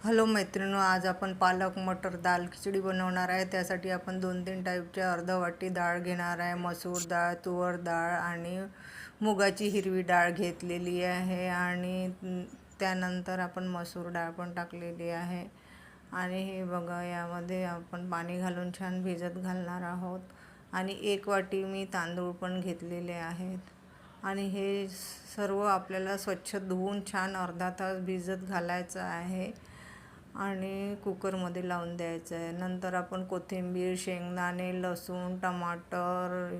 Hello मैत्रिणींनो, आज आपण पालक मटर दाल खिचडी बनवणार आहे। त्यासाठी आपण 2-3 टाईपचे अर्धा वाटी डाळ घेणार आहे। मसूर डाळ, तुवर डाळ आणि मुगाची हिरवी डाळ घेतलेली आहे आणि त्यानंतर आपण मसूर डाळ पण टाकलेली आहे। आणि हे बघा, यामध्ये आपण पाणी घालून छान भिजत घालणार आहोत। आणि 1 वाटी मी तांदूळ पण घेतलेले आहेत। आणि हे सर्व आपल्याला स्वच्छ धुवून छान अर्धा तास भिजत घालायचं आहे आणि कुकरमध्ये लावून द्यायचं आहे। नंतर आपण कोथिंबीर, शेंगदाणे, लसूण, टमाटर,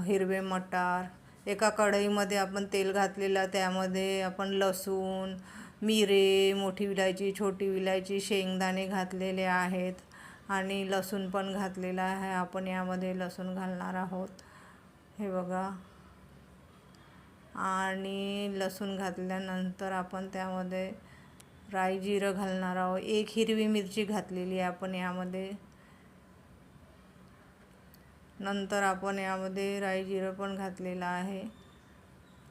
हिरवे मटार एका कढईमध्ये आपण तेल घातलेलं, त्यामध्ये आपण लसूण, मिरे, मोठी विलायची, छोटी विलायची, शेंगदाणे घातलेले आहेत आणि लसूण पण घातलेला आहे। आपण यामध्ये लसूण घालणार आहोत, हे बघा। आणि लसूण घातल्यानंतर आपण त्यामध्ये राई जिरं घालणार आहोत। 1 हिरवी मिरची घातलेली आहे आपण यामध्ये। नंतर आपण यामध्ये राई जिरं पण घातलेलं आहे,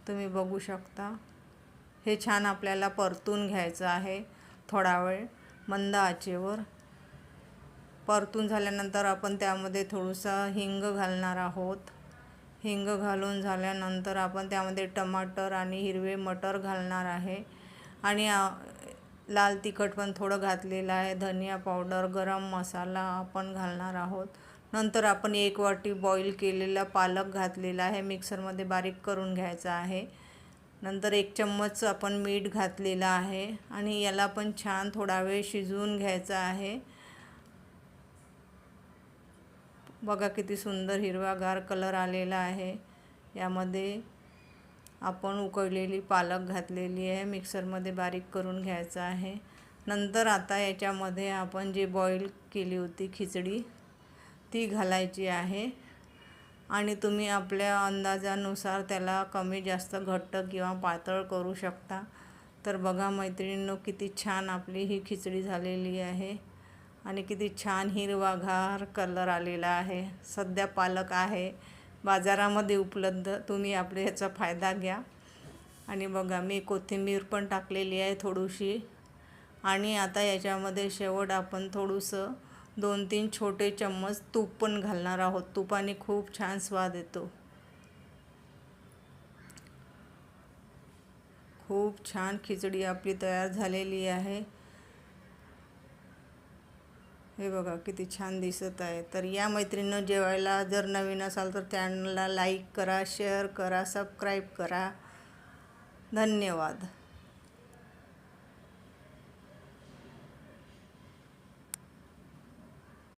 तुम्ही बघू शकता। हे छान आपल्याला परतून घ्यायचं आहे थोडा वेळ मंद आचेवर। परतून झाल्यानंतर आपण त्यामध्ये थोडंसं हिंग घालणार आहोत। हिंग घालून झाल्यानंतर आपण त्यामध्ये टमाटर आणि हिरवे मटर घालणार आहे आणि लाल तिखट पण थोडं घातलेलं आहे। धनिया पावडर, गरम मसाला आपण घालणार आहोत। नंतर आपण 1 वाटी बॉईल केलेला पालक घातलेला आहे, मिक्सरमध्ये बारीक करून घ्यायचा आहे। नंतर 1 चम्मच आपण मीठ घातलेलं आहे आणि याला पण छान थोडा वेळ शिजवून घ्यायचा आहे। बघा किती सुंदर हिरवागार कलर आलेला आहे। यामध्ये आपण उकळलेली पालक घातलेली आहे, मिक्सरमध्ये बारीक करून घ्यायचं आहे। नंतर आता याच्यामध्ये आपण जे बॉईल केली होती खिचडी ती घालायची आहे आणि तुम्ही आपल्या अंदाजानुसार त्याला कमी जास्त घट्ट किंवा पातळ करू शकता। तर बघा मैत्रिणींनो, किती छान आपली ही खिचडी झालेली आहे आणि किती छान हिरवागार कलर आलेला आहे। सध्या पालक आहे बाजारामध्ये उपलब्ध, तुम्ही आपल्या ह्याचा फायदा घ्या। आणि बघा, मी कोथिंबीर पण टाकलेली आहे थोडीशी। आणि आता याच्यामध्ये शेवट आपण थोडंसं 2-3 छोटे चम्मच तूप पण घालणार आहोत। तुपाने खूप छान स्वाद येतो। खूप छान खिचडी आपली तयार झालेली आहे, हे बघा किती छान दिसत आहे। तर या मैत्रिणींनो, जेवायला जर नवीन असाल तर चॅनलला लाईक करा, शेअर करा, सबस्क्राईब करा। धन्यवाद।